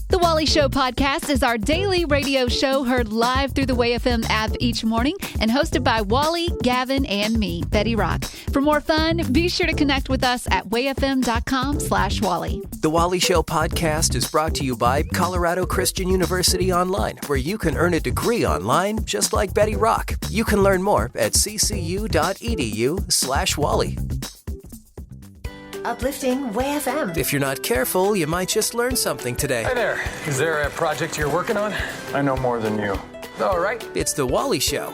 The Wally Show podcast is our daily radio show heard live through the WayFM app each morning and hosted by Wally, Gavin, and me, Betty Rock. For more fun, be sure to connect with us at wayfm.com/Wally. The Wally Show podcast is brought to you by Colorado Christian University Online, where you can earn a degree online just like Betty Rock. You can learn more at ccu.edu/Wally. Uplifting WayFM. If you're not careful, you might just learn something today. Hi there. Is there a project you're working on? I know more than you. All right. It's The Wally Show.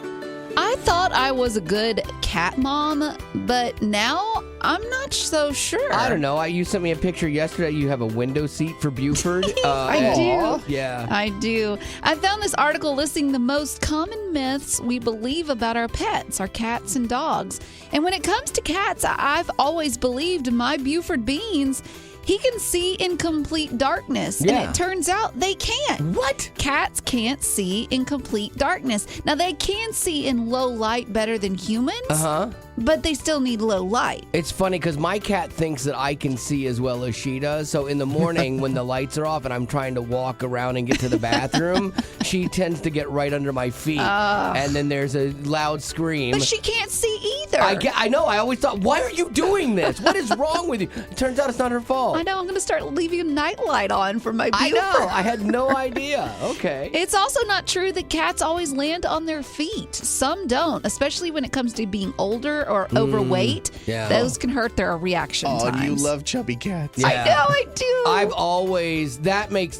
I thought I was a good cat mom, but now I'm not so sure. I don't know. You sent me a picture yesterday. You have a window seat for Buford. I do. Yeah. I do. I found this article listing the most common myths we believe about our pets, our cats and dogs. And when it comes to cats, I've always believed my Buford Beans, he can see in complete darkness. Yeah. And it turns out they can't. What? Cats can't see in complete darkness. Now, they can see in low light better than humans. Uh-huh. But they still need low light. It's funny because my cat thinks that I can see as well as she does. So in the morning when the lights are off and I'm trying to walk around and get to the bathroom, she tends to get right under my feet. And then there's a loud scream. But she can't see either. I know. I always thought, why are you doing this? What is wrong with you? It turns out it's not her fault. I know. I'm going to start leaving a nightlight on for my Buford. I know. I had no idea. Okay. It's also not true that cats always land on their feet. Some don't, especially when it comes to being older or overweight. Yeah. Those can hurt their reaction times. Oh, you love chubby cats. Yeah. I know, I do. I've always, that makes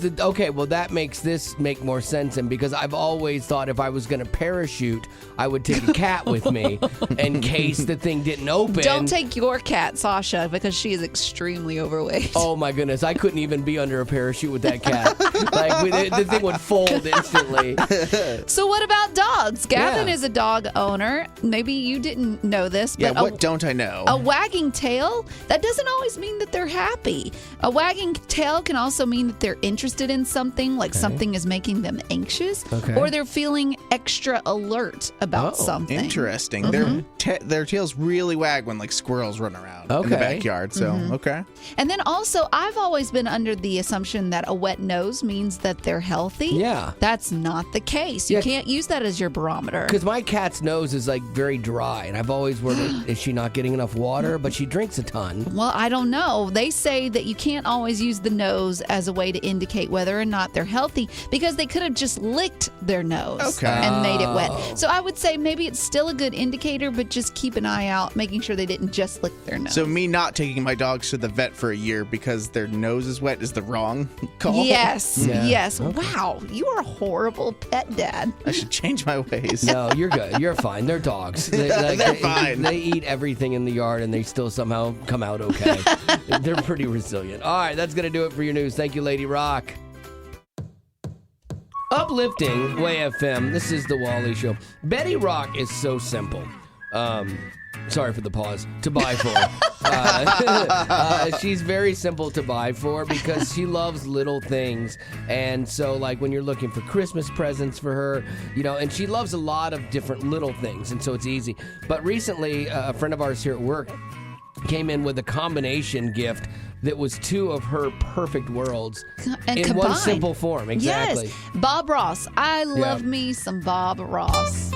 this make more sense. And because I've always thought if I was going to parachute, I would take a cat with me in case the thing didn't open. Don't take your cat, Sasha, because she is extremely overweight. Oh my goodness, I couldn't even be under a parachute with that cat. The thing would fold instantly. So what about dogs? Gavin Yeah. is a dog owner. Maybe you didn't know this, but Yeah, what don't I know? a wagging tail, that doesn't always mean that they're happy. A wagging tail can also mean that they're interested in something, like something is making them anxious, or they're feeling extra alert about something. Interesting. Their tails really wag when like squirrels run around in the backyard. So, okay. And then also, I've always been under the assumption that a wet nose means that they're healthy. Yeah. That's not the case. You Yeah. can't use that as your barometer. Because my cat's nose is like very dry, and I've always wondered, is she not getting enough water? But she drinks a ton. Well, I don't know. They say that you can't always use the nose as a way to indicate whether or not they're healthy because they could have just licked their nose and made it wet. So I would say maybe it's still a good indicator, but just keep an eye out, making sure they didn't just lick their nose. So me not taking my dogs to the vet for a year because their nose is wet is the wrong call? Yes, Yeah. yes. Wow, you are a horrible pet dad. I should change my ways. No, you're good. You're fine. They're dogs. They're fine. They eat everything in the yard, and they still somehow come out okay. They're pretty resilient. All right, that's going to do it for your news. Thank you, Lady Rock. Uplifting Way FM. This is the Wally Show. Betty Rock is so simple. Sorry for the pause. To buy for. She's very simple to buy for because she loves little things. And so, like, when you're looking for Christmas presents for her, you know, and she loves a lot of different little things. And so it's easy. But recently, a friend of ours here at work came in with a combination gift that was two of her perfect worlds And in combined. one simple form. Exactly. Yes, Bob Ross. I love me some Bob Ross.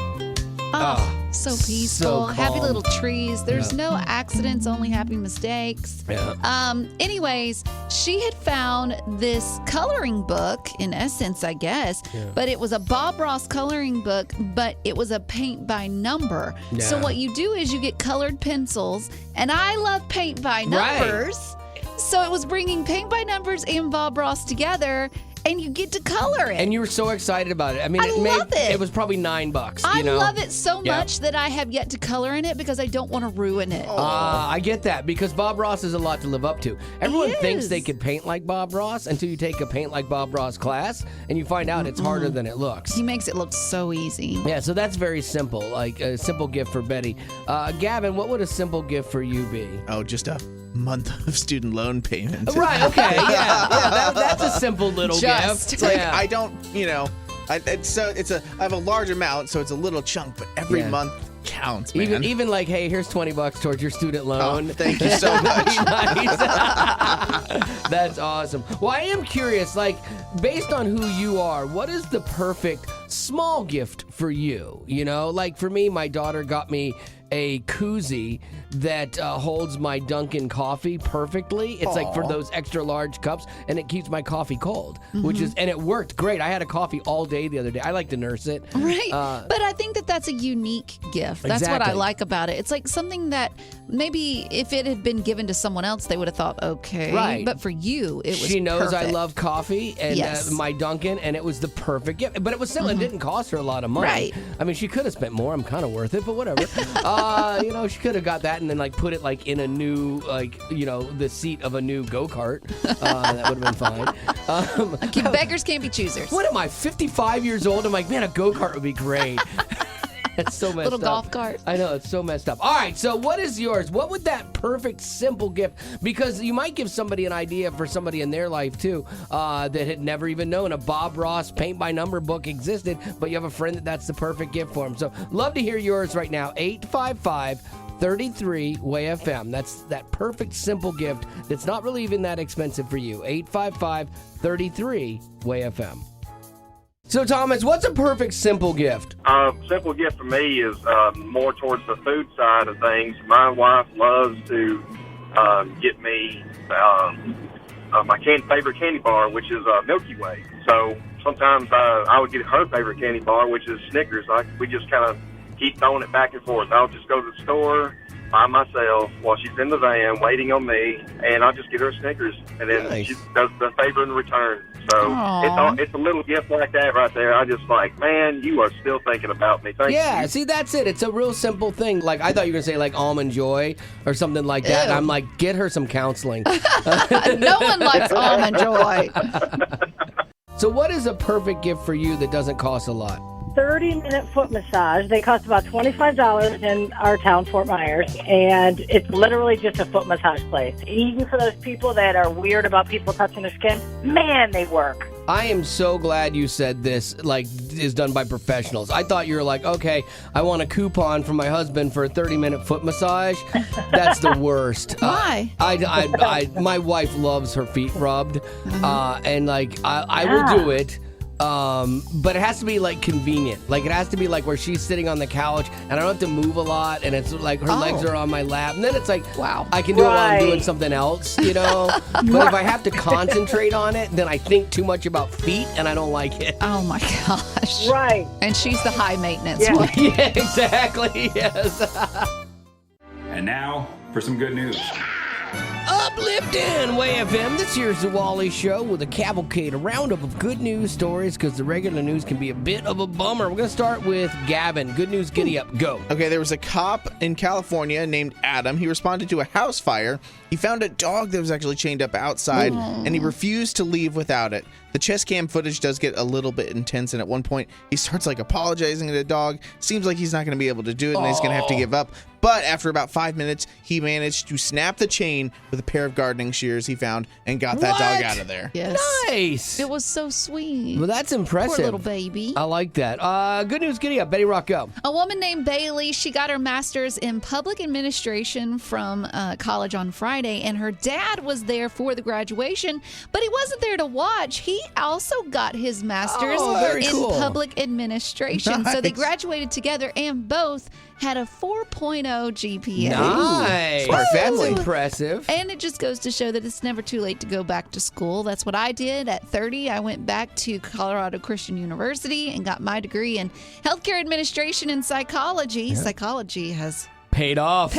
Oh, so peaceful. so Happy calm. little trees. There's no accidents, only happy mistakes. Yeah. Anyways, she had found this coloring book, in essence, I guess, but it was a Bob Ross coloring book, but it was a paint by number. So Yeah. what you do is you get colored pencils, and I love paint by numbers. So it was bringing paint by numbers and Bob Ross together, and you get to color it. And you were so excited about it. I mean, I love it. It was probably $9. I you know? love it so Yeah. much that I have yet to color in it because I don't want to ruin it. I get that because Bob Ross is a lot to live up to. Everyone thinks is. they could paint like Bob Ross until you take a paint like Bob Ross class and you find out it's harder than it looks. He makes it look so easy. Yeah, so that's very simple, like a simple gift for Betty. Gavin, what would a simple gift for you be? Oh, just a month of student loan payment. Right, okay, yeah, that's a simple little Just. gift. It's like, Yeah. I don't, I have a large amount, so it's a little chunk, but every Yeah. month counts, man. Even like, hey, here's $20 towards your student loan. Oh, thank you so much. Nice. That's awesome. Well, I am curious, like, based on who you are, what is the perfect small gift for you? You know, like for me, my daughter got me a koozie that holds my Dunkin' coffee perfectly. It's like for those extra large cups, and it keeps my coffee cold, and it worked great. I had a coffee all day the other day. I like to nurse it. Right. But I think that's a unique gift. That's what I like about it. It's like something that maybe if it had been given to someone else, they would have thought, okay. Right. But for you, it was She knows perfect. I love coffee and my Dunkin', and it was the perfect gift. But it was still, it didn't cost her a lot of money. Right. I mean, she could have spent more. I'm kind of worth it, but whatever. She could have got that and then like put it like in a new, the seat of a new go-kart. That would have been fine. Beggars can't be choosers. What am I, 55 years old? I'm like, man, a go-kart would be great. It's so messed up. Little golf cart. I know, it's so messed up. All right, so what is yours? What would that perfect, simple gift, because you might give somebody an idea for somebody in their life, too, that had never even known a Bob Ross paint-by-number book existed, but you have a friend that's the perfect gift for them. So love to hear yours right now, 855-33-WAY-FM. That's that perfect, simple gift that's not really even that expensive for you, 855-33-WAY-FM. So, Thomas, what's a perfect simple gift? Simple gift for me is more towards the food side of things. My wife loves to get me my favorite candy bar, which is Milky Way. So sometimes I would get her favorite candy bar, which is Snickers. We just kind of keep throwing it back and forth. I'll just go to the store by myself while she's in the van waiting on me, and I'll just get her a Snickers, and then she does the favor in return. So it's a little gift like that right there. I just like, man, you are still thinking about me. Thank you. See, that's it. It's a real simple thing. Like, I thought you were going to say, like, Almond Joy or something like that. And I'm like, get her some counseling. No one likes Almond Joy. So what is a perfect gift for you that doesn't cost a lot? 30-minute foot massage. They cost about $25 in our town, Fort Myers, and it's literally just a foot massage place. Even for those people that are weird about people touching their skin, man, they work. I am so glad you said this, like, is done by professionals. I thought you were like, okay, I want a coupon from my husband for a 30-minute foot massage. That's the worst. Why? My wife loves her feet rubbed, and, like, I will do it. But it has to be like convenient. Like it has to be like where she's sitting on the couch and I don't have to move a lot and it's like her legs are on my lap. And then it's like, wow, I can do it while I'm doing something else, you know? But if I have to concentrate on it, then I think too much about feet and I don't like it. Oh my gosh. Right. And she's the high maintenance Yeah. one. Yeah, exactly. Yes. And now for some good news. Uplifting Way FM. This year's The Wally Show with a cavalcade, a roundup of good news stories because the regular news can be a bit of a bummer. We're going to start with Gavin. Good news, giddy up. Go. Okay, there was a cop in California named Adam. He responded to a house fire. He found a dog that was actually chained up outside, and he refused to leave without it. The chest cam footage does get a little bit intense, and at one point, he starts like apologizing to the dog. Seems like he's not going to be able to do it, and he's going to have to give up. But after about 5 minutes, he managed to snap the chain with a pair of gardening shears he found and got that dog out of there. Yes. Nice. It was so sweet. Well, that's impressive. Poor little baby. I like that. Good news, giddy up. Betty Rock, go. A woman named Bailey, she got her master's in public administration from college on Friday, and her dad was there for the graduation, but he wasn't there to watch. He also got his master's very in cool. public administration. So they graduated together and both had a 4.0 GPA. Nice. Smart That's family. impressive. And it just goes to show that it's never too late to go back to school. That's what I did at 30. I went back to Colorado Christian University and got my degree in healthcare administration and psychology. Yeah. Psychology has Paid off.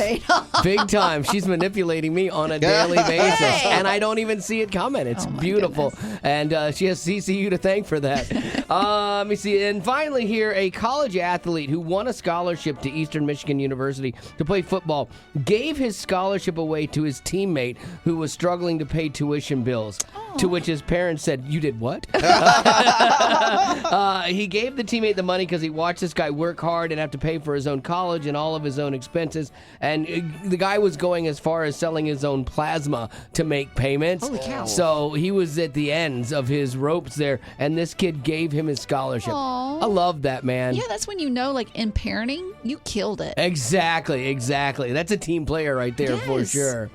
Big time. She's manipulating me on a daily basis. Hey. And I don't even see it coming. It's beautiful. Goodness. And she has CCU to thank for that. Let me see. And finally here, a college athlete who won a scholarship to Eastern Michigan University to play football gave his scholarship away to his teammate who was struggling to pay tuition bills. To which his parents said, "You did what?" He gave the teammate the money because he watched this guy work hard and have to pay for his own college and all of his own expenses. And the guy was going as far as selling his own plasma to make payments. Holy cow. So he was at the ends of his ropes there. And this kid gave him his scholarship. Aw. I love that, man. Yeah, that's when you know, like, in parenting, you killed it. Exactly. That's a team player right there for sure.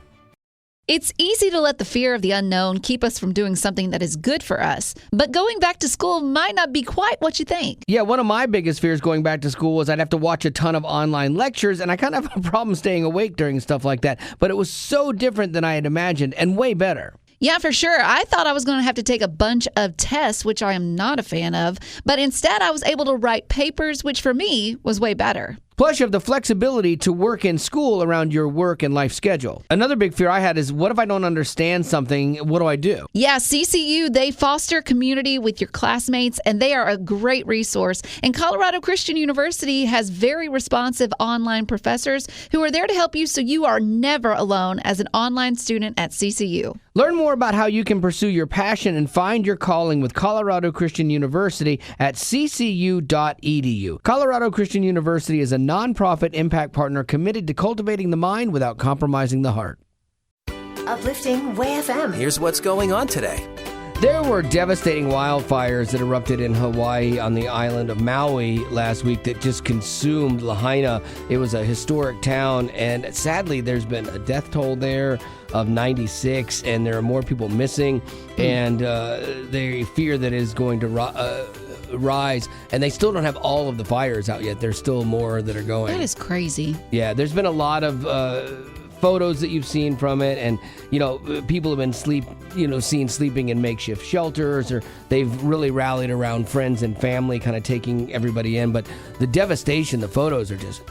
It's easy to let the fear of the unknown keep us from doing something that is good for us, but going back to school might not be quite what you think. Yeah, one of my biggest fears going back to school was I'd have to watch a ton of online lectures, and I kind of have a problem staying awake during stuff like that, but it was so different than I had imagined and way better. Yeah, for sure. I thought I was going to have to take a bunch of tests, which I am not a fan of, but instead I was able to write papers, which for me was way better. Plus, you have the flexibility to work in school around your work and life schedule. Another big fear I had is, what if I don't understand something? What do I do? Yeah, CCU, they foster community with your classmates, and they are a great resource. And Colorado Christian University has very responsive online professors who are there to help you so you are never alone as an online student at CCU. Learn more about how you can pursue your passion and find your calling with Colorado Christian University at ccu.edu. Colorado Christian University is a nonprofit impact partner committed to cultivating the mind without compromising the heart. Uplifting Way FM. Here's what's going on today. There were devastating wildfires that erupted in Hawaii on the island of Maui last week that just consumed Lahaina. It was a historic town, and sadly, there's been a death toll there of 96, and there are more people missing, and they fear that it is going to rise, and they still don't have all of the fires out yet. There's still more that are going. That is crazy. Yeah, there's been a lot of photos that you've seen from it, and people have been seen sleeping in makeshift shelters, or they've really rallied around friends and family, kind of taking everybody in. But the devastation, the photos are just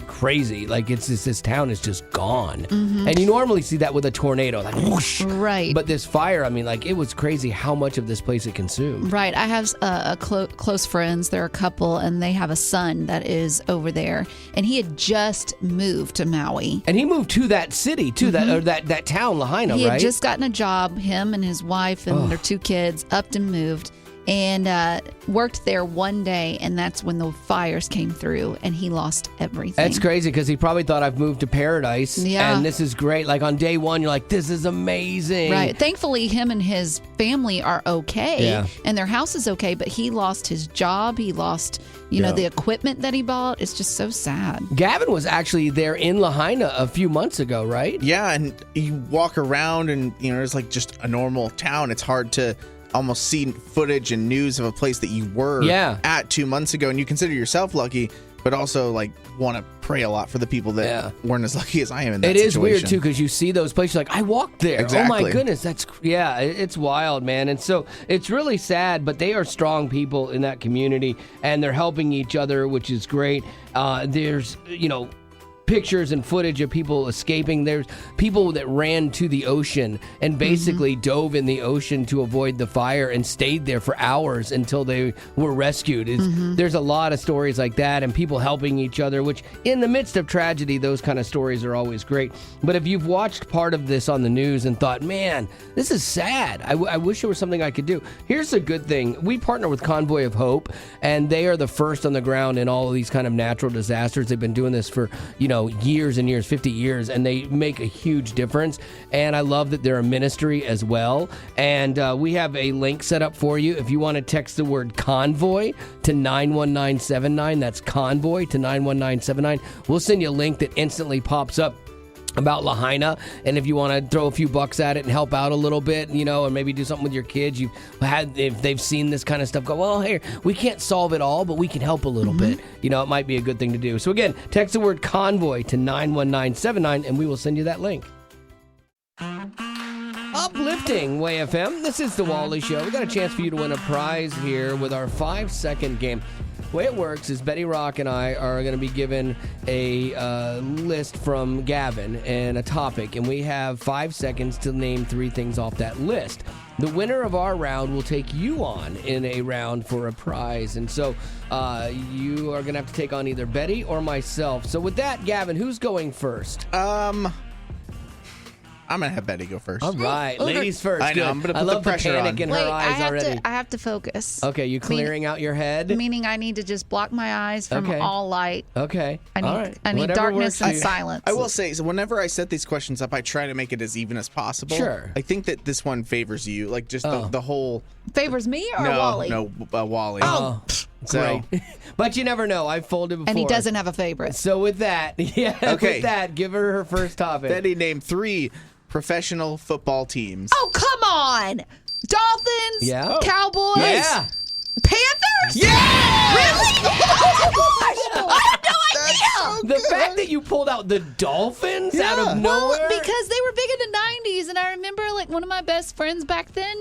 crazy. Like, it's just, this town is just gone. Mm-hmm. And you normally see that with a tornado, like whoosh. Right. But this fire, I mean, like, it was crazy how much of this place it consumed. Right. I have close friends. They're a couple, and they have a son that is over there, and he had just moved to Maui. And he moved to that city, too, that town, Lahaina, right? He had just gotten a job, him and his wife and their 2 kids, upped and moved, and worked there one day, and that's when the fires came through, and he lost everything. That's crazy, because he probably thought, I've moved to paradise, and this is great. Like, on day one, you're like, this is amazing. Right. Thankfully, him and his family are okay, and their house is okay, but he lost his job. He lost, the equipment that he bought. It's just so sad. Gavin was actually there in Lahaina a few months ago, right? Yeah, and you walk around, and, it's like just a normal town. It's hard to almost see footage and news of a place that you were at 2 months ago, and you consider yourself lucky, but also like want to pray a lot for the people that weren't as lucky as I am in that situation. It is weird too, because you see those places, like, I walked there. Exactly. Oh my goodness, it's wild, man. And so it's really sad, but they are strong people in that community, and they're helping each other, which is great. There's pictures and footage of people escaping. There's people that ran to the ocean and basically dove in the ocean to avoid the fire and stayed there for hours until they were rescued. There's a lot of stories like that, and people helping each other, which in the midst of tragedy, those kind of stories are always great. But if you've watched part of this on the news and thought, man, this is sad, I wish there was something I could do. Here's a good thing. We partner with Convoy of Hope, and they are the first on the ground in all of these kind of natural disasters. They've been doing this for, years and years, 50 years, and they make a huge difference. And I love that they're a ministry as well. And we have a link set up for you. If you want to text the word convoy to 91979, that's convoy to 91979, we'll send you a link that instantly pops up about Lahaina, and if you want to throw a few bucks at it and help out a little bit, or maybe do something with your kids, if they've seen this kind of stuff, go, well, here, we can't solve it all, but we can help a little bit. It might be a good thing to do. So again, text the word convoy to 91979, and we will send you that link. Uplifting Way FM. This is the Wally Show. We got a chance for you to win a prize here with our 5-second game. The way it works is Betty Rock and I are going to be given a list from Gavin and a topic, and we have 5 seconds to name 3 things off that list. The winner of our round will take you on in a round for a prize, and so you are going to have to take on either Betty or myself. So with that, Gavin, who's going first? I'm gonna have Betty go first. All right, ladies first. I know. Good. I'm gonna put I love the pressure panic on. in her eyes already. I have to focus. Okay, you clearing out your head? Meaning I need to just block my eyes from all light. Okay. I need all right. I need Whatever darkness works and for you. silence. I will say, so whenever I set these questions up, I try to make it as even as possible. Sure. I think that this one favors you, like just the whole. Favors me or Wally? No, Wally. Oh, great. But you never know. I've folded before. And he doesn't have a favorite. So with that, with that, give her first topic. Betty, name 3 professional football teams. Oh, come on. Dolphins? Yeah. Cowboys? Yeah. Panthers? Yeah! Really? I had no idea. The fact that you pulled out the Dolphins out of nowhere. Well, because they were big in the 90s, and I remember like one of my best friends back then,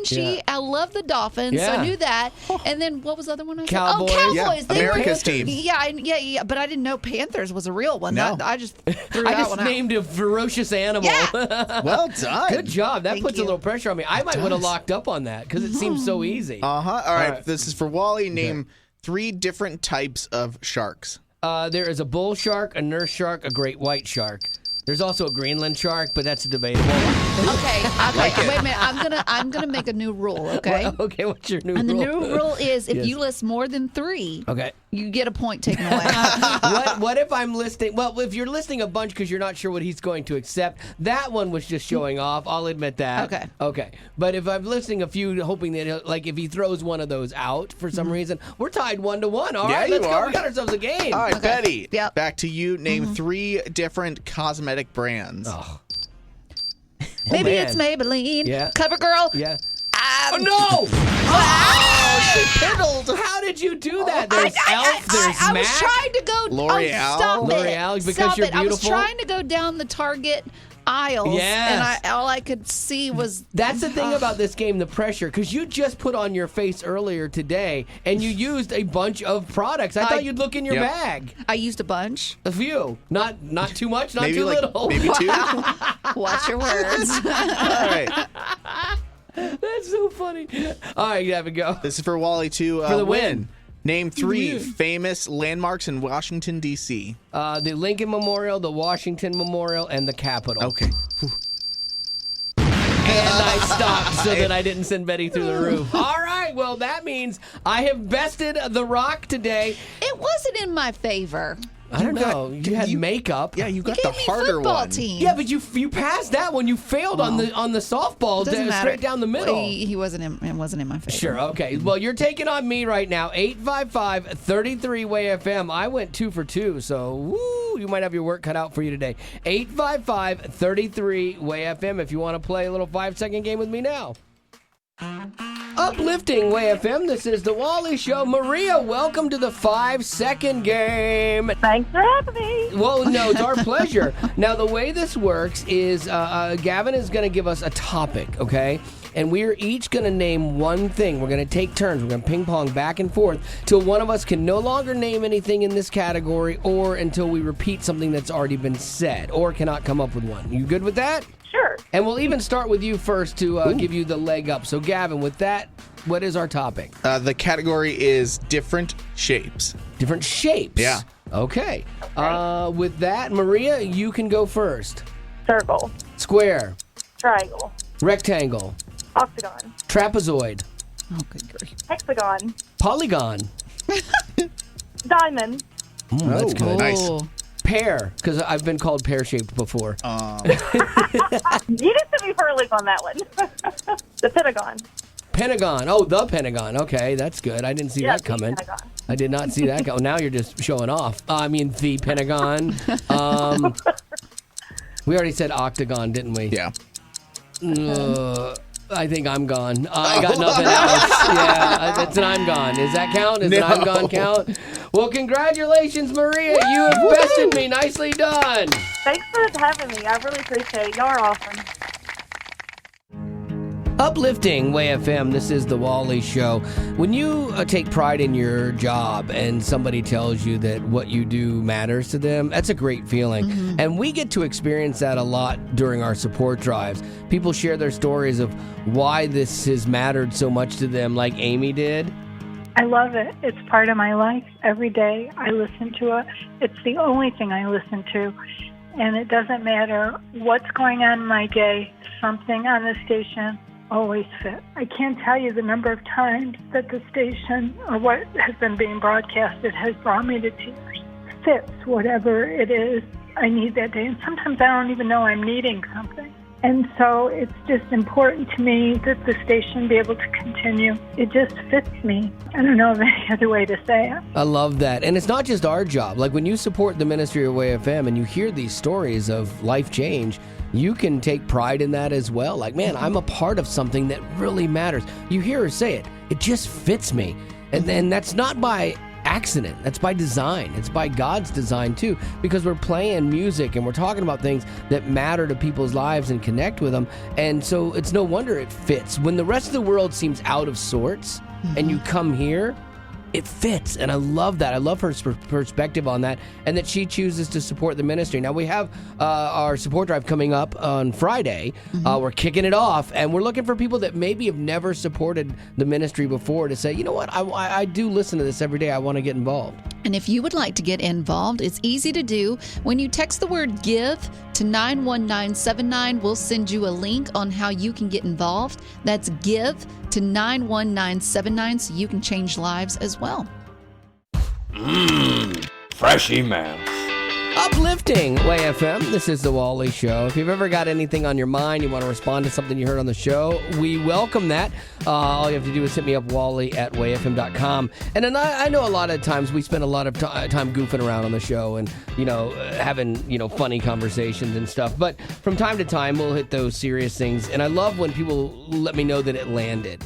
I loved the Dolphins, so I knew that. And then what was the other one I said? Cowboys. Oh, Cowboys. Yeah. America's team. Yeah, but I didn't know Panthers was a real one. No. I just threw I that just one out. named a ferocious animal. Yeah. Well done. Good job. That Thank puts you. a little pressure on me. I might would have locked up on that because it seems so easy. All right. This is for Wally. Name 3 different types of sharks. There is a bull shark, a nurse shark, a great white shark. There's also a Greenland shark, but that's debatable. Okay. Wait a minute. I'm gonna make a new rule. Okay. Okay, what's your new rule? And the new rule is if Yes. you list more than 3, Okay. you get a point taken away. What if I'm listing? Well, if you're listing a bunch because you're not sure what he's going to accept, that one was just showing off. I'll admit that. Okay. But if I'm listing a few, hoping that like if he throws one of those out for some reason, we're tied 1-1. All right, let's go. We got ourselves a game. All right, Betty. Yep. Back to you. Name 3 different cosmetic brands. Maybe man. it's Maybelline. Yeah. CoverGirl. Yeah. Oh no! She piddled. How did you do that? There's Elf. There's I Mac. was trying to go. L'Oreal. Oh, stop it. L'Oreal, because Stop you're it. I was beautiful? trying to go down the Target aisles, Yes. and all I could see was. That's the thing about this game, the pressure, because you just put on your face earlier today, and you used a bunch of products. I thought you'd look in your bag. I used a bunch. A few, not too much, not Maybe too like, little. Maybe 2. Watch your words. All right. That's so funny. All right, you have a go. This is for Wally to For the win. Name 3 famous landmarks in Washington, D.C. The Lincoln Memorial, the Washington Memorial, and the Capitol. Okay. And I stopped so that I didn't send Betty through the roof. All right, well, that means I have bested The Rock today. It wasn't in my favor. I don't know. You had makeup. Yeah, you got You the gave me harder football one. team. Yeah, but you passed that one. You failed on the softball Doesn't matter. straight down the middle. He wasn't in. It wasn't in my favor. Sure, okay. Well, you're taking on me right now. 855-33-WAY-FM. I went 2 for 2, so woo, you might have your work cut out for you today. 855-33-WAY-FM if you want to play a little 5-second game with me now. Uplifting Way FM, this is the Wally Show. Maria, welcome to the 5-second game. Thanks for having me. Well, no, it's our pleasure. Now, the way this works is Gavin is going to give us a topic, okay? And we're each going to name one thing. We're going to take turns. We're going to ping pong back and forth till one of us can no longer name anything in this category or until we repeat something that's already been said or cannot come up with one. You good with that? Sure. And we'll even start with you first to give you the leg up. So, Gavin, with that, what is our topic? The category is different shapes. Different shapes. Yeah. Okay. With that, Maria, you can go first. Circle. Square. Triangle. Rectangle. Octagon. Trapezoid. Oh, good grief. Hexagon. Polygon. Diamond. That's good. Nice. Oh. Pear, because I've been called pear-shaped before. You didn't put me for a loop on that one. The Pentagon. Pentagon. Oh, the Pentagon. Okay, that's good. I didn't see that the coming. Pentagon. I did not see that. Now you're just showing off. I mean, the Pentagon. We already said octagon, didn't we? Yeah. I think I'm gone. I got nothing else. Yeah, that's an I'm gone. Does that count? Does an I'm gone count? Well, congratulations, Maria. You have bested me. Nicely done. Thanks for having me. I really appreciate it. Y'all are awesome. Uplifting Way FM, this is the Wally Show. When you take pride in your job and somebody tells you that what you do matters to them, that's a great feeling. Mm-hmm. And we get to experience that a lot during our support drives. People share their stories of why this has mattered so much to them, like Amy did. I love it. It's part of my life. Every day I listen to it. It's the only thing I listen to. And it doesn't matter what's going on in my day, something on the station always fits. I can't tell you the number of times that the station or what has been being broadcasted has brought me to tears. Fits whatever it is I need that day. And sometimes I don't even know I'm needing something. And so it's just important to me that the station be able to continue. It just fits me. I don't know of any other way to say it. I love that. And it's not just our job. Like when you support the ministry of Way FM and you hear these stories of life change, you can take pride in that as well. Like, man, I'm a part of something that really matters. You hear her say it. It just fits me. And then that's not by accident. That's by design. It's by God's design too, because we're playing music and we're talking about things that matter to people's lives and connect with them. And so it's no wonder it fits. When the rest of the world seems out of sorts and you come here, it fits. And I love that. I love her perspective on that, and that she chooses to support the ministry. Now we have our support drive coming up on Friday. We're kicking it off, and we're looking for people that maybe have never supported the ministry before to say, you know what, I do listen to this every day. I want to get involved. And if you would like to get involved, it's easy to do. When you text the word GIVE to 91979, we'll send you a link on how you can get involved. That's GIVE to 91979 so you can change lives as well. Fresh emails. Uplifting Way FM. This is the Wally Show. If you've ever got anything on your mind, you want to respond to something you heard on the show, we welcome that. All you have to do is hit me up, wally@wayfm.com. And then I know a lot of times we spend a lot of time goofing around on the show and, having, funny conversations and stuff. But from time to time, we'll hit those serious things. And I love when people let me know that it landed,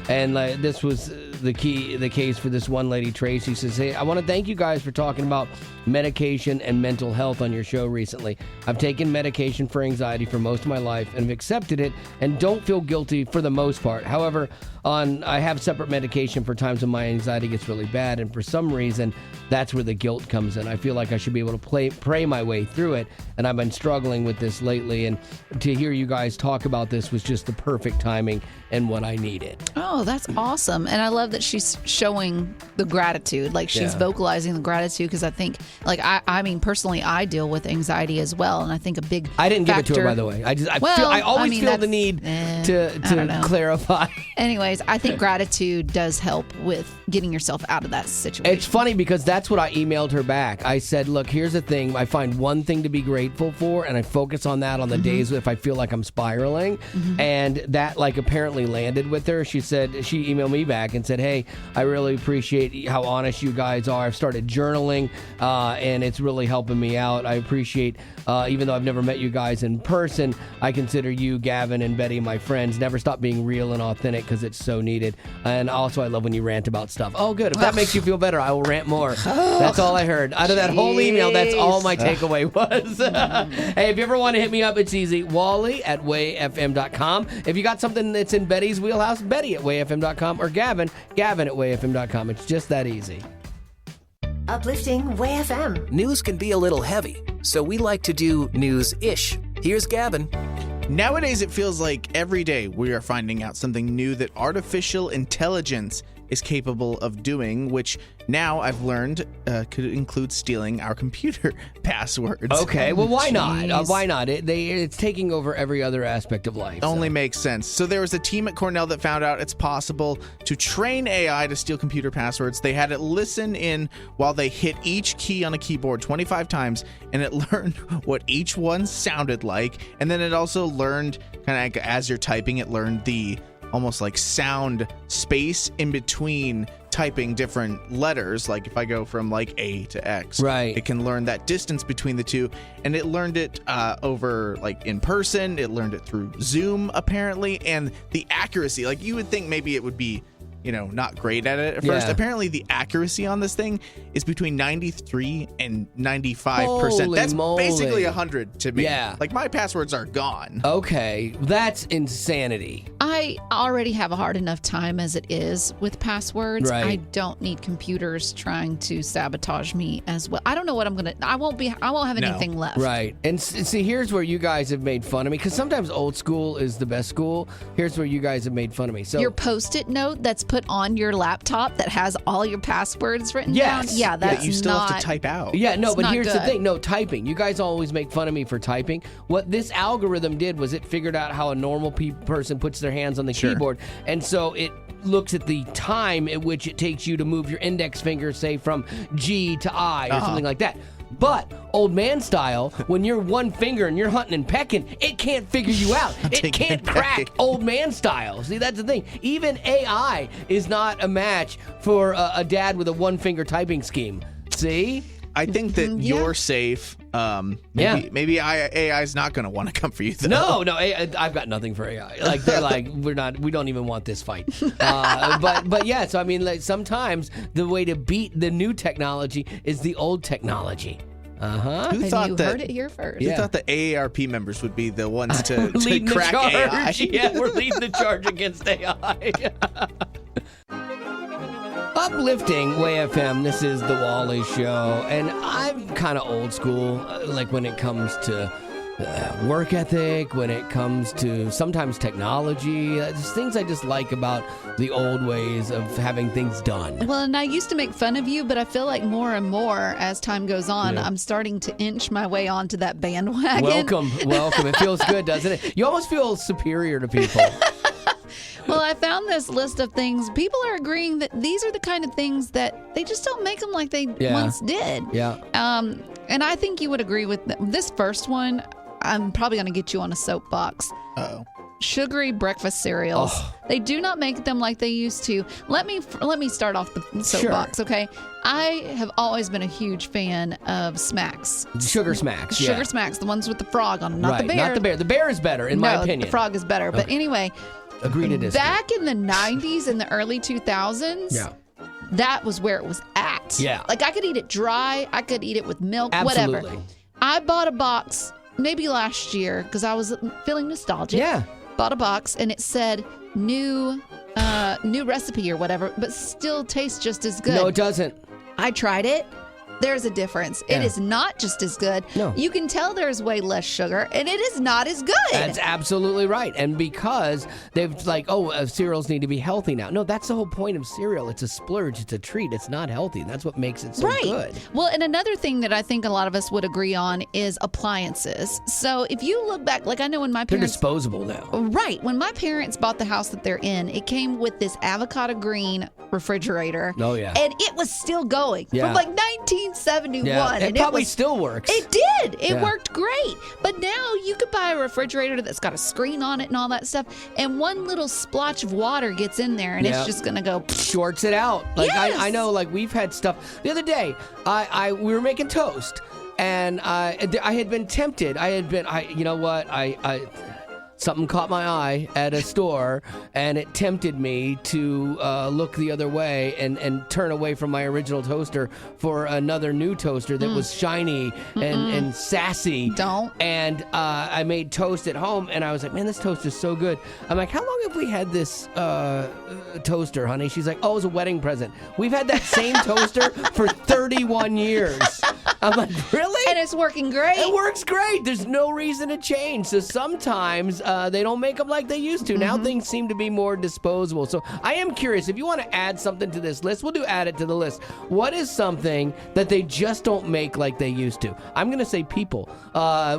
And this was the case for this one lady, Tracy. Says, hey, I want to thank you guys for talking about medication and mental health on your show recently. I've taken medication for anxiety for most of my life and have accepted it and don't feel guilty for the most part. However, I have separate medication for times when my anxiety gets really bad, and for some reason, that's where the guilt comes in. I feel like I should be able to pray my way through it, and I've been struggling with this lately, and to hear you guys talk about this was just the perfect timing and what I needed. Oh, that's awesome. And I love that she's showing the gratitude, like she's vocalizing the gratitude, because I think, I mean, personally, I deal with anxiety as well, and I think a big I didn't factor, give it to her, by the way. I always feel the need to clarify. Anyways, I think gratitude does help with getting yourself out of that situation. It's funny because that's what I emailed her back. I said, look, here's the thing. I find one thing to be grateful for, and I focus on that on the days if I feel like I'm spiraling. And that apparently landed with her. She said, she emailed me back and said, hey, I really appreciate how honest you guys are. I've started journaling, and it's really helping me out. I appreciate, even though I've never met you guys in person, I consider you, Gavin, and Betty my friends. Never stop being real and authentic because it's so needed. And also, I love when you rant about stuff. Oh, good. If that makes you feel better, I will rant more. That's all I heard. Out of that whole email, that's all my takeaway was. Hey, if you ever want to hit me up, it's easy. Wally@wayfm.com. If you got something that's in Betty's wheelhouse, Betty@wayfm.com, or Gavin at wayfm.com. It's just that easy. Uplifting Way FM. News can be a little heavy, so we like to do news-ish. Here's Gavin. Nowadays, it feels like every day we are finding out something new that artificial intelligence is capable of doing, which now I've learned could include stealing our computer passwords. Okay, well, why not? Why not? It's taking over every other aspect of life. Only makes sense. So there was a team at Cornell that found out it's possible to train AI to steal computer passwords. They had it listen in while they hit each key on a keyboard 25 times, and it learned what each one sounded like. And then it also learned, kind of as you're typing, it learned the almost like sound space in between typing different letters. Like if I go from A to X, right, it can learn that distance between the two, and it learned it over in person. It learned it through Zoom apparently, and the accuracy, you would think maybe it would be not great at it at first. Apparently the accuracy on this thing is between 93 and 95%. That's basically 100 to me. Yeah. My passwords are gone. Okay, that's insanity. I already have a hard enough time as it is with passwords. Right. I don't need computers trying to sabotage me as well. I don't know what I won't have anything left. Right. And see, here's where you guys have made fun of me, because sometimes old school is the best school. Here's where you guys have made fun of me. So your Post-it note that's put on your laptop that has all your passwords written down? Yeah, that's you still have to type out. Yeah, no, but here's the good. thing. No, typing. You guys always make fun of me for typing. What this algorithm did was it figured out how a normal person puts their hands on the keyboard. And so it looks at the time at which it takes you to move your index finger, say, from G to I or something like that. But old man style, when you're one finger and you're hunting and pecking, it can't figure you out. It can't crack old man style. See, that's the thing. Even AI is not a match for a dad with a one finger typing scheme. See? I think that you're safe. Maybe AI is not going to want to come for you, though. No, I've got nothing for AI. Like, they're like, we don't even want this fight. But yeah, so I mean, like, sometimes the way to beat the new technology is the old technology. Who thought that? Heard it here first. Who thought the AARP members would be the ones to leading crack the charge. AI? Yeah, we're leading the charge against AI. Uplifting Way FM, this is the Wally Show, and I'm kind of old school, like when it comes to work ethic, when it comes to sometimes technology, just things I just like about the old ways of having things done. Well, and I used to make fun of you, but I feel like more and more as time goes on, I'm starting to inch my way onto that bandwagon. Welcome. It feels good, doesn't it? You almost feel superior to people. Well, I found this list of things. People are agreeing that these are the kind of things that they just don't make them like they once did. Yeah. And I think you would agree with this first one. I'm probably going to get you on a soapbox. Uh-oh. Sugary breakfast cereals. Oh. They do not make them like they used to. Let me start off the soapbox, okay? I have always been a huge fan of Smacks. Sugar Smacks, Sugar Smacks, the ones with the frog on them, not the bear. Not the bear. The bear is better, in my opinion. The frog is better. But anyway, agreed to disagree. Back in the 90s and the early 2000s, that was where it was at. Yeah. Like, I could eat it dry. I could eat it with milk, Absolutely. whatever. I bought a box maybe last year because I was feeling nostalgic. Yeah. Bought a box and it said new recipe or whatever, but still tastes just as good. No, it doesn't. I tried it. There's a difference. It is not just as good. No. You can tell there's way less sugar, and it is not as good. That's absolutely right. And because they've cereals need to be healthy now. No, that's the whole point of cereal. It's a splurge. It's a treat. It's not healthy. That's what makes it so good. Well, and another thing that I think a lot of us would agree on is appliances. So if you look back, like I know when my parents... They're disposable now. Right. When my parents bought the house that they're in, it came with this avocado green refrigerator. Oh, yeah. And it was still going from like 1971. Yeah, and it probably still works. It did. It worked great. But now you could buy a refrigerator that's got a screen on it and all that stuff, and one little splotch of water gets in there, and it's just going to go... Shorts it out. Like I know, like we've had stuff. The other day, we were making toast, and I had been tempted. You know what? Something caught my eye at a store, and it tempted me to look the other way and turn away from my original toaster for another new toaster that was shiny and sassy. Don't. And I made toast at home, and I was like, man, this toast is so good. I'm like, how long have we had this toaster, honey? She's like, oh, it was a wedding present. We've had that same toaster for 31 years. I'm like, really? And it's working great. It works great. There's no reason to change. So sometimes they don't make them like they used to. Now things seem to be more disposable. So I am curious, if you want to add something to this list, we'll add it to the list. What is something that they just don't make like they used to? I'm going to say people.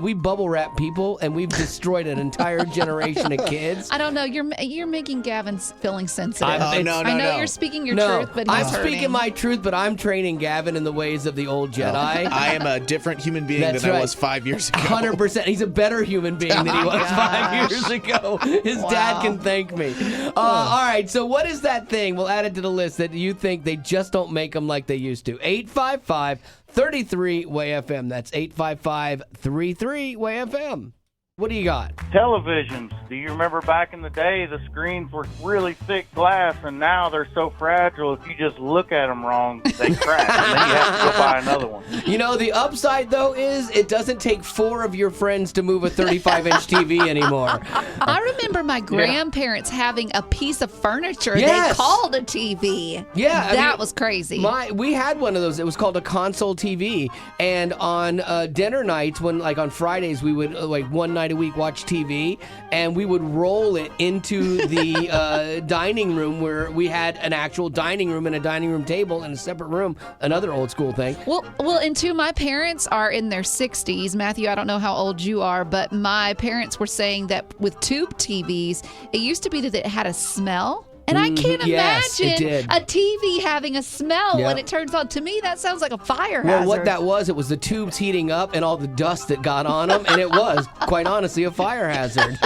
We bubble wrap people, and we've destroyed an entire generation of kids. I don't know. You're making Gavin feeling sensitive. I know you're speaking your truth, but he's hurting. Speaking my truth, but I'm training Gavin in the ways of the old Jedi. I am a different human being than I was 5 years ago. 100%. He's a better human being than he was 5 years ago. His dad can thank me. All right, so what is that thing? We'll add it to the list that you think they just don't make them like they used to. 855-33-WAY-FM. That's 855-33-WAY-FM. What do you got? Televisions. Do you remember back in the day, the screens were really thick glass, and now they're so fragile, if you just look at them wrong, they crack, and then you have to go buy another one. You know, the upside, though, is it doesn't take 4 of your friends to move a 35-inch TV anymore. I remember my grandparents having a piece of furniture Yes. they called a TV. Yeah. That was crazy. We had one of those. It was called a console TV, and on dinner nights, when, like, on Fridays, we would, like, one night night a week, watch TV, and we would roll it into the dining room where we had an actual dining room and a dining room table in a separate room, another old school thing. Well, and two, my parents are in their 60s. Matthew, I don't know how old you are, but my parents were saying that with tube TVs, it used to be that it had a smell. And I can't imagine a TV having a smell when it turns on. To me, that sounds like a fire hazard. Well, what that was, it was the tubes heating up and all the dust that got on them, and it was, quite honestly, a fire hazard.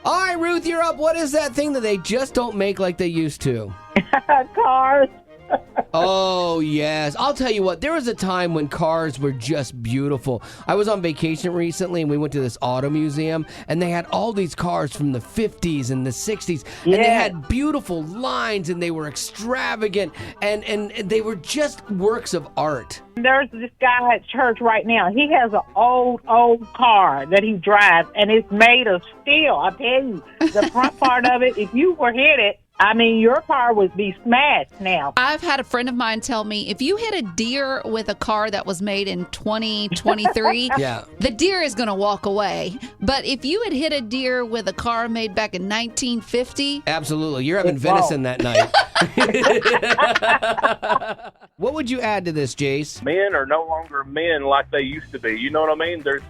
All right, Ruth, you're up. What is that thing that they just don't make like they used to? Cars. Oh, yes. I'll tell you what, there was a time when cars were just beautiful. I was on vacation recently, and we went to this auto museum, and they had all these cars from the 50s and the 60s, and they had beautiful lines, and they were extravagant, and they were just works of art. There's this guy at church right now. He has an old car that he drives, and it's made of steel. I tell you, the front part of it, if you were hit it, I mean, your car would be smashed now. I've had a friend of mine tell me, if you hit a deer with a car that was made in 2023, the deer is going to walk away. But if you had hit a deer with a car made back in 1950... Absolutely. You're having venison that night. What would you add to this, Jace? Men are no longer men like they used to be. You know what I mean? There's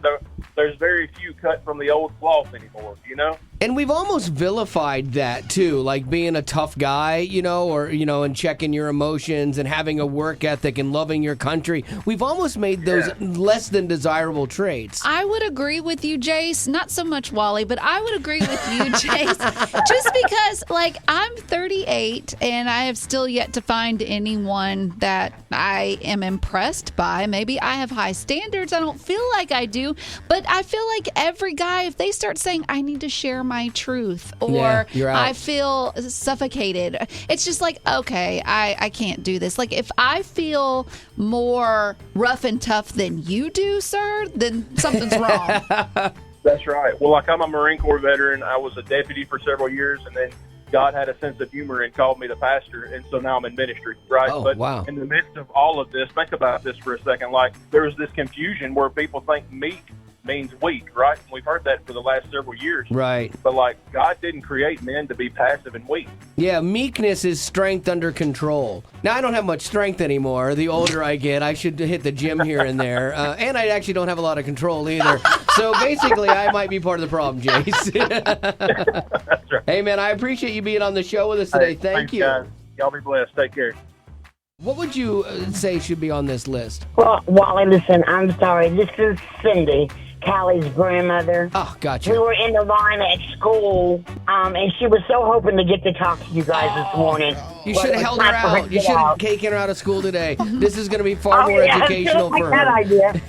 very few cut from the old cloth anymore, you know? And we've almost vilified that, too, like being a tough guy, and checking your emotions and having a work ethic and loving your country. We've almost made those less than desirable traits. I would agree with you, Jace. Not so much Wally, but I would agree with you, Jace. Just because, I'm 38 and I have still yet to find anyone that I am impressed by. Maybe I have high standards. I don't feel like I do. But I feel like every guy, if they start saying, I need to share my truth, or I feel suffocated, it's just like, okay, I can't do this. Like, if I feel more rough and tough than you do, sir, then something's wrong. That's right. Well, I'm a Marine Corps veteran. I was a deputy for several years, and then God had a sense of humor and called me the pastor, and so now I'm in ministry, right? Oh, but wow. In the midst of all of this, think about this for a second. There was this confusion where people think meek means weak, right? And we've heard that for the last several years. Right. But God didn't create men to be passive and weak. Yeah, meekness is strength under control. Now, I don't have much strength anymore. The older I get, I should hit the gym here and there. And I actually don't have a lot of control either. So basically, I might be part of the problem, Jace. That's right. Hey, man, I appreciate you being on the show with us today. Thank you. Guys. Y'all be blessed. Take care. What would you say should be on this list? Well, Wally, listen, I'm sorry. This is Cindy, Callie's grandmother. Oh, gotcha. We were in the line at school, and she was so hoping to get to talk to you guys this morning. You should have held her out. You should have taken her out of school today. This is going to be far more educational for her. That idea.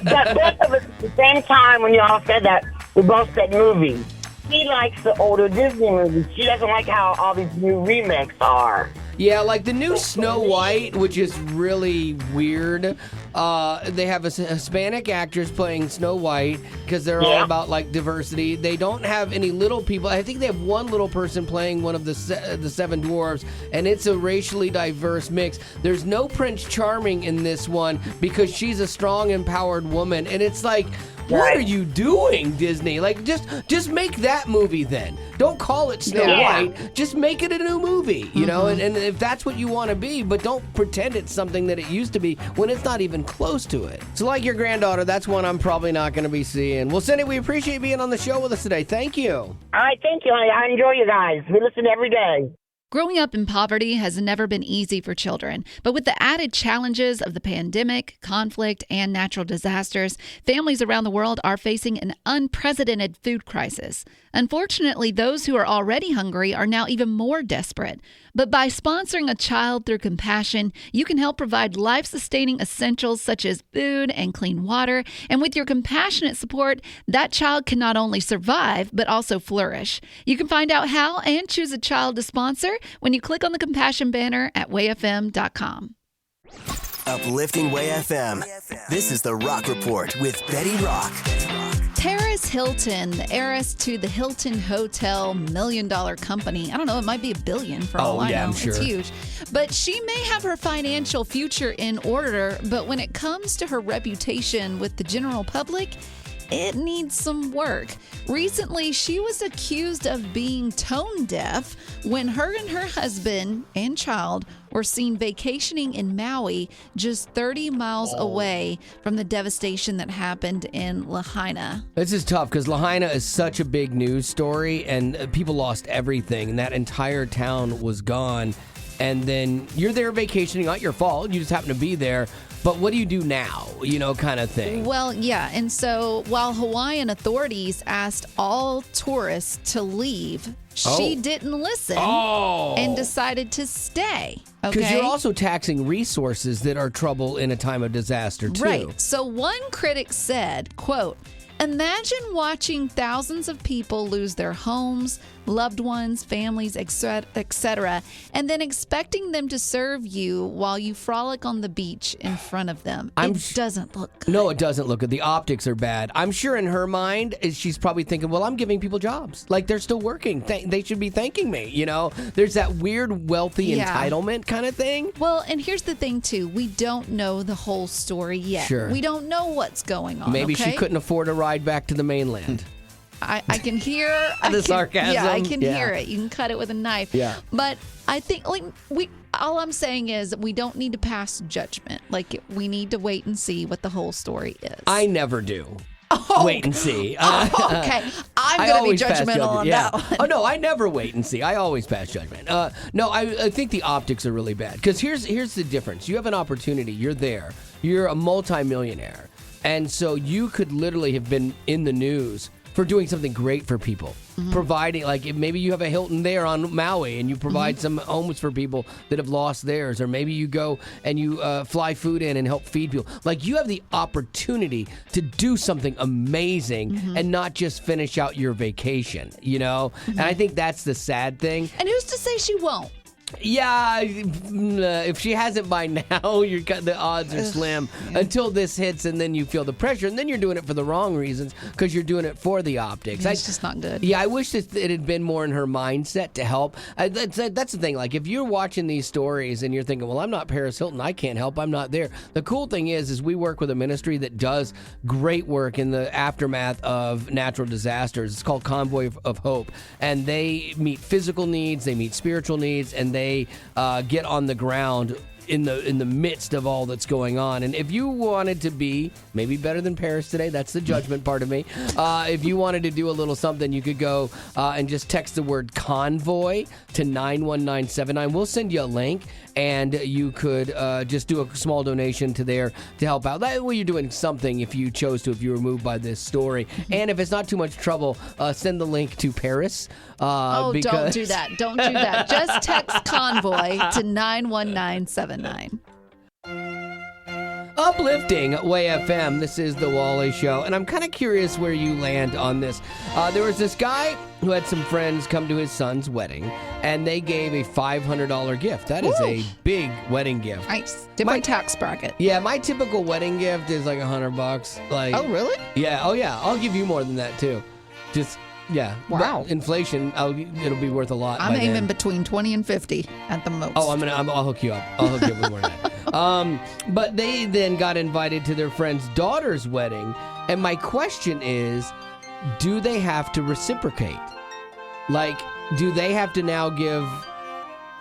But both of us, at the same time, when y'all said that, we both said movies. She likes the older Disney movies. She doesn't like how all these new remakes are. Yeah, like the new Snow White, which is really weird. They have a Hispanic actress playing Snow White because they're all about diversity. They don't have any little people. I think they have one little person playing one of the seven dwarves, and it's a racially diverse mix. There's no Prince Charming in this one because she's a strong, empowered woman, and it's like, what are you doing, Disney? Just make that movie then. Don't call it Snow White. Just make it a new movie, you know? And if that's what you want to be, but don't pretend it's something that it used to be when it's not even close to it. So like your granddaughter, that's one I'm probably not going to be seeing. Well, Cindy, we appreciate being on the show with us today. Thank you. All right, thank you. I enjoy you guys. We listen every day. Growing up in poverty has never been easy for children, but with the added challenges of the pandemic, conflict, and natural disasters, families around the world are facing an unprecedented food crisis. Unfortunately, those who are already hungry are now even more desperate. But by sponsoring a child through compassion, you can help provide life-sustaining essentials such as food and clean water. And with your compassionate support, that child can not only survive, but also flourish. You can find out how and choose a child to sponsor when you click on the compassion banner at wayfm.com. Uplifting Way FM. This is the Rock Report with Betty Rock. Paris Hilton, the heiress to the Hilton Hotel $1 million company. I don't know, it might be $1 billion for all I know. I'm sure. It's huge. But she may have her financial future in order, but when it comes to her reputation with the general public, it needs some work. Recently, she was accused of being tone deaf when her and her husband and child were seen vacationing in Maui, just 30 miles away from the devastation that happened in Lahaina. This is tough because Lahaina is such a big news story, and people lost everything, and that entire town was gone. And then you're there vacationing, not your fault. You just happen to be there. But what do you do now? Kind of thing. Well, yeah. And so while Hawaiian authorities asked all tourists to leave, she didn't listen and decided to stay. Because you're also taxing resources that are trouble in a time of disaster, too. Right. So one critic said, quote, "Imagine watching thousands of people lose their homes, loved ones, families, etc., and then expecting them to serve you while you frolic on the beach in front of them. It doesn't look good." No, it doesn't look good. The optics are bad. I'm sure in her mind, she's probably thinking, well, I'm giving people jobs. Like, they're still working. They should be thanking me, There's that weird wealthy entitlement kind of thing. Well, and here's the thing, too. We don't know the whole story yet. Sure. We don't know what's going on. Maybe she couldn't afford a ride back to the mainland. I can hear the sarcasm. Yeah, I can hear it. You can cut it with a knife. Yeah. But I think all I'm saying is we don't need to pass judgment. Like, we need to wait and see what the whole story is. I never do. Wait and see. Okay. I'm going to be judgmental on that one. Oh, no, I never wait and see. I always pass judgment. No, I think the optics are really bad. Because here's the difference. You have an opportunity. You're there. You're a multimillionaire. And so you could literally have been in the news for doing something great for people. Providing, like, if maybe you have a Hilton there on Maui and you provide some homes for people that have lost theirs, or maybe you go and you fly food in and help feed people. Like, you have the opportunity to do something amazing and not just finish out your vacation, And I think that's the sad thing. And who's to say she won't? Yeah, if she hasn't by now, the odds are slim until this hits, and then you feel the pressure, and then you're doing it for the wrong reasons because you're doing it for the optics. It's just not good. Yeah, I wish it had been more in her mindset to help. That's the thing. Like, if you're watching these stories and you're thinking, well, I'm not Paris Hilton, I can't help, I'm not there. The cool thing is we work with a ministry that does great work in the aftermath of natural disasters. It's called Convoy of Hope, and they meet physical needs, they meet spiritual needs, and they get on the ground in the midst of all that's going on. And if you wanted to be maybe better than Paris today, that's the judgment part of me. If you wanted to do a little something, you could go and just text the word convoy to 91979. We'll send you a link, and you could just do a small donation to there to help out. That way you're doing something if you chose to, if you were moved by this story. And if it's not too much trouble, send the link to Paris. Don't do that. Don't do that. Just text convoy to 91979. Uplifting Way FM. This is the Wally Show, and I'm kind of curious where you land on this. There was this guy who had some friends come to his son's wedding, and they gave a $500 gift. That is a big wedding gift. Nice. Different tax bracket. Yeah, my typical wedding gift is like $100. Like, oh, really? Yeah. Oh, yeah. I'll give you more than that too. Just. Yeah. Wow. But inflation, it'll be worth a lot. I'm aiming between 20 and 50 at the most. Oh, I'll hook you up. I'll hook you up with more than that. But they then got invited to their friend's daughter's wedding, and my question is, do they have to reciprocate? Like, do they have to now give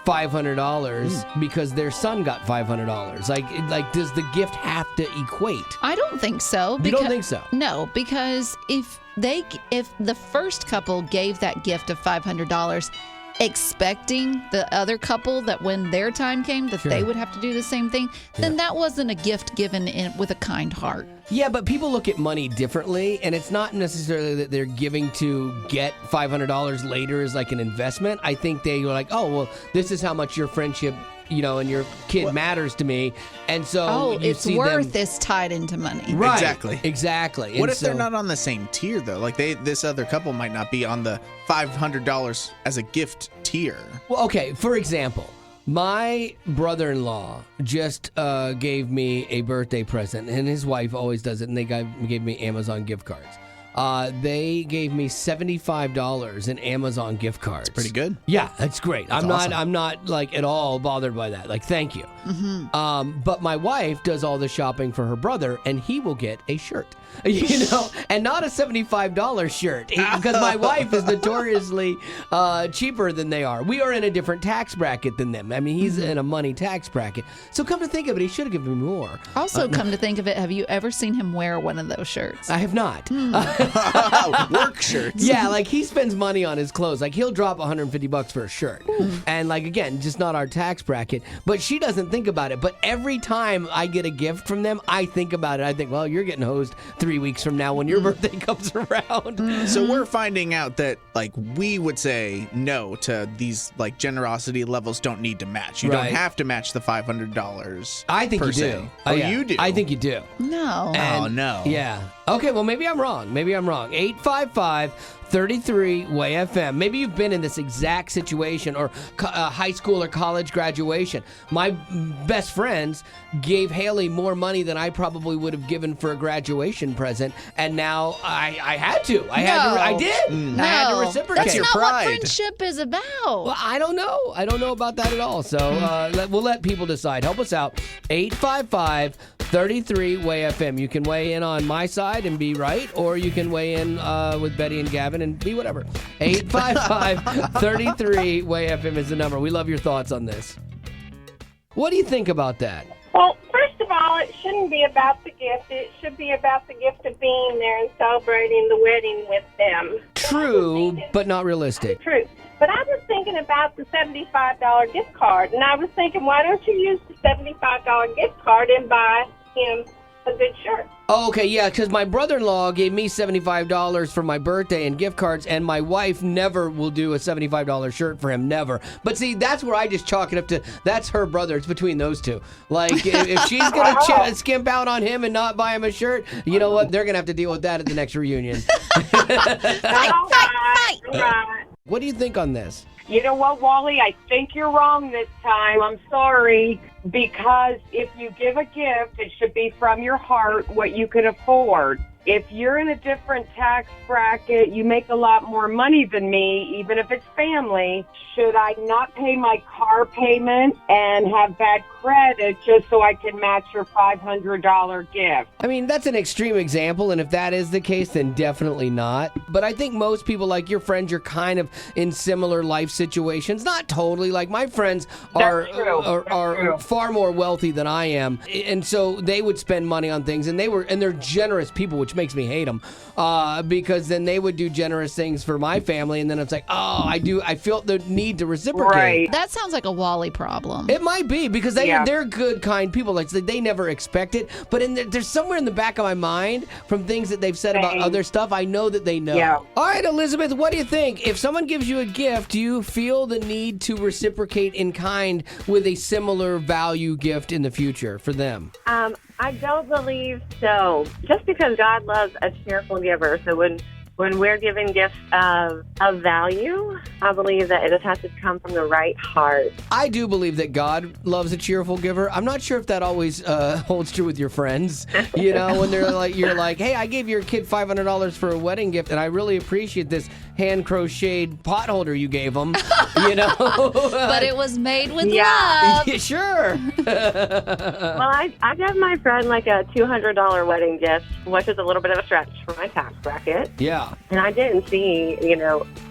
$500 because their son got $500? Like, does the gift have to equate? I don't think so. You don't think so? No, because if the first couple gave that gift of $500 expecting the other couple that when their time came that they would have to do the same thing, then that wasn't a gift given with a kind heart. Yeah, but people look at money differently, and it's not necessarily that they're giving to get $500 later as like an investment. I think they were like, oh, well, this is how much your friendship, and your kid matters to me. And so it's worth is tied into money. Right. Exactly. What if they're not on the same tier, though? Like, this other couple might not be on the $500 as a gift tier. Well, okay, for example, my brother-in-law just gave me a birthday present, and his wife always does it, and they gave me Amazon gift cards. they gave me $75 in Amazon gift cards. That's pretty good. Yeah, that's great. That's I'm awesome. not like at all bothered by that. Like, thank you. But my wife does all the shopping for her brother, and he will get a shirt. And not a $75 shirt, because my wife is notoriously cheaper than they are. We are in a different tax bracket than them. I mean, he's in a money tax bracket. So come to think of it, he should have given me more. Also, come to think of it, have you ever seen him wear one of those shirts? I have not. Work shirts. Yeah, like he spends money on his clothes. Like he'll drop $150 for a shirt. And like, again, just not our tax bracket. But she doesn't think about it. But every time I get a gift from them, I think about it. I think, well, you're getting hosed 3 weeks from now when your birthday comes around. So we're finding out that like we would say no to these like generosity levels don't need to match. You don't have to match the $500. I think per you se. do. Oh, yeah. you do? I think you do. No. Oh, no. Yeah. Okay, well, maybe I'm wrong. 855-33-WAY-FM. Maybe you've been in this exact situation, or high school or college graduation. My best friends gave Haley more money than I probably would have given for a graduation present, and now I had to. I did. No. I had to reciprocate. That's not what friendship is about. Well, I don't know. I don't know about that at all. So we'll let people decide. Help us out. 855-33-WAY-FM. You can weigh in on my side and be right, or you can weigh in with Betty and Gavin and be whatever. 855-33-WAY-FM is the number. We love your thoughts on this. What do you think about that? Well, first of all, it shouldn't be about the gift. It should be about the gift of being there and celebrating the wedding with them. True, but not realistic. True. But I was thinking about the $75 gift card, and I was thinking, why don't you use the $75 gift card and buy him a good shirt? Oh, okay, yeah, because my brother-in-law gave me $75 for my birthday and gift cards, and my wife never will do a $75 shirt for him, never. But see, that's where I just chalk it up to, that's her brother. It's between those two. Like, if she's going to skimp out on him and not buy him a shirt, you know what? They're going to have to deal with that at the next reunion. Right. What do you think on this? You know what, Wally? I think you're wrong this time. I'm sorry. Because if you give a gift, it should be from your heart, what you can afford. If you're in a different tax bracket, you make a lot more money than me, even if it's family. Should I not pay my car payment and have bad credit just so I can match your $500 gift? I mean, that's an extreme example, and if that is the case, then definitely not. But I think most people, like your friends, you're kind of in similar life situations. Not totally. Like, my friends are far more wealthy than I am, and so they would spend money on things, and they're generous people, which makes me hate them, because then they would do generous things for my family, and then it's like, oh, I feel the need to reciprocate. Right. That sounds like a Wally problem. It might be, because they're good, kind people. Like, they never expect it, but there's somewhere in the back of my mind from things that they've said about other stuff, I know that they know. Yeah. All right, Elizabeth, what do you think? If someone gives you a gift, do you feel the need to reciprocate in kind with a similar value gift in the future for them? I don't believe so. Just because God loves a cheerful giver. So when we're giving gifts of value, I believe that it just has to come from the right heart. I do believe that God loves a cheerful giver. I'm not sure if that always holds true with your friends. You know, when they're like, you're like, hey, I gave your kid $500 for a wedding gift, and I really appreciate this hand-crocheted pot holder you gave them. You know, but it was made with love. Yeah, sure. Well, I gave my friend like a $200 wedding gift, which is a little bit of a stretch for my tax bracket. Yeah. And I didn't see,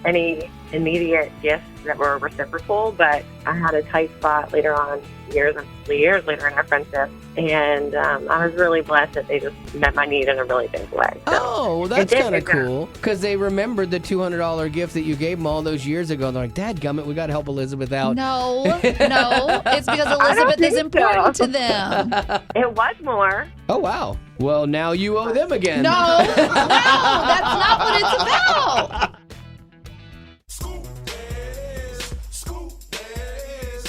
any immediate gifts that were reciprocal, but I had a tight spot later on, years later in our friendship. And I was really blessed that they just met my need in a really big way. So well, that's kind of cool, because they remembered the $200 gift that you gave them all those years ago. And they're like, dadgummit, we got to help Elizabeth out. No, it's because Elizabeth is important to them. It was more. Oh, wow. Well, now you owe them again. No, that's not what it's about.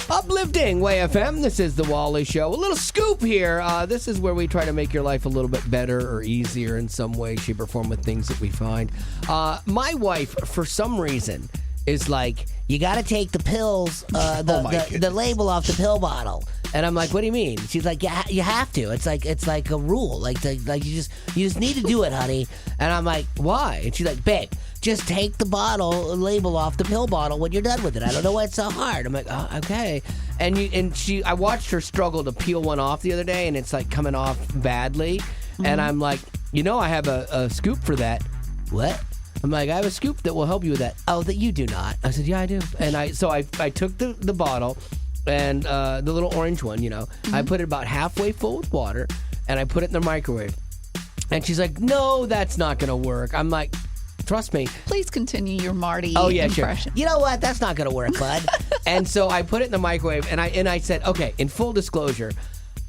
Uplifting Way FM. This is the Wally Show. A little scoop here. This is where we try to make your life a little bit better or easier in some way, shape, or form with things that we find. My wife, for some reason, is like, you got to take the pills, the label off the pill bottle. And I'm like, what do you mean? She's like, yeah, you have to. It's like a rule. Like you just need to do it, honey. And I'm like, why? And she's like, babe, just take the label off the pill bottle when you're done with it. I don't know why it's so hard. I'm like, oh, okay. I watched her struggle to peel one off the other day, and it's like coming off badly. Mm-hmm. And I'm like, I have a scoop for that. What? I'm like, I have a scoop that will help you with that. Oh, that you do not. I said, yeah, I do. And I took the bottle and the little orange one, mm-hmm. I put it about halfway full with water, and I put it in the microwave. And she's like, no, that's not going to work. I'm like, trust me. Please continue your Marty Sure. impression. You know what? That's not going to work, bud. And so I put it in the microwave, and I said, okay, in full disclosure,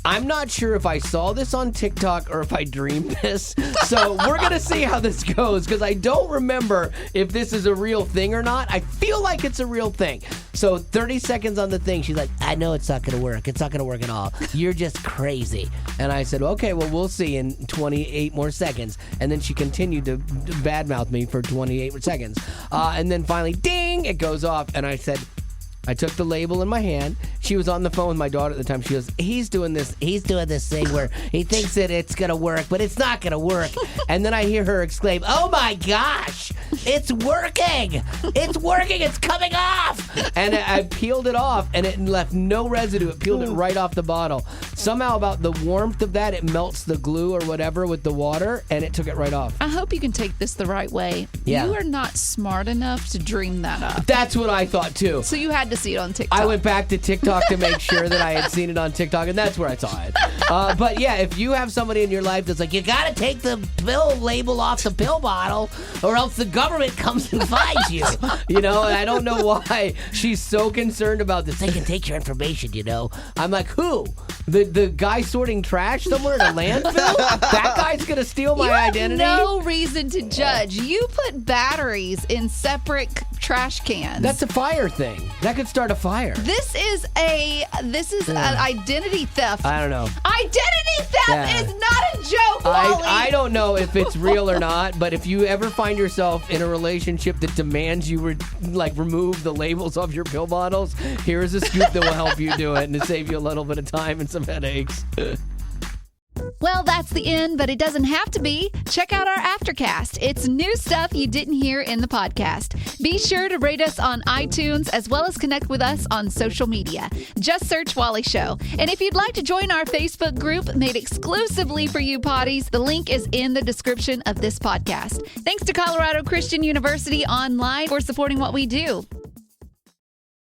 I'm not sure if I saw this on TikTok or if I dreamed this. So we're going to see how this goes, because I don't remember if this is a real thing or not. I feel like it's a real thing. So 30 seconds on the thing, she's like, I know it's not going to work. It's not going to work at all. You're just crazy. And I said, okay, well, we'll see in 28 more seconds. And then she continued to badmouth me for 28 seconds. And then finally, ding, it goes off. And I said, I took the label in my hand. She was on the phone with my daughter at the time. She goes, he's doing this thing where he thinks that it's going to work, but it's not going to work. And then I hear her exclaim, oh my gosh, it's working. It's working. It's coming off. And I peeled it off, and it left no residue. It peeled it right off the bottle. Somehow about the warmth of that, it melts the glue or whatever with the water, and it took it right off. I hope you can take this the right way. Yeah. You are not smart enough to dream that up. That's what I thought, too. So you had to see it on TikTok. I went back to TikTok to make sure that I had seen it on TikTok, and that's where I saw it. But yeah, if you have somebody in your life that's like, you got to take the pill label off the pill bottle, or else the government comes and finds you. And I don't know why she's so concerned about this. They can take your information, I'm like, who? The guy sorting trash somewhere in a landfill? That guy's going to steal my identity? No reason to judge. You put batteries in separate trash cans. That's a fire thing. That could start a fire. This is an identity theft. I don't know. Identity theft is not a joke, Wally. I don't know if it's real or not, but if you ever find yourself in a relationship that demands you remove the labels off your pill bottles, here's a scoop that will help you do it and to save you a little bit of time and some headaches. Well, that's the end, but it doesn't have to be. Check out our Aftercast. It's new stuff you didn't hear in the podcast. Be sure to rate us on iTunes as well as connect with us on social media. Just search Wally Show. And if you'd like to join our Facebook group made exclusively for you potties, the link is in the description of this podcast. Thanks to Colorado Christian University Online for supporting what we do.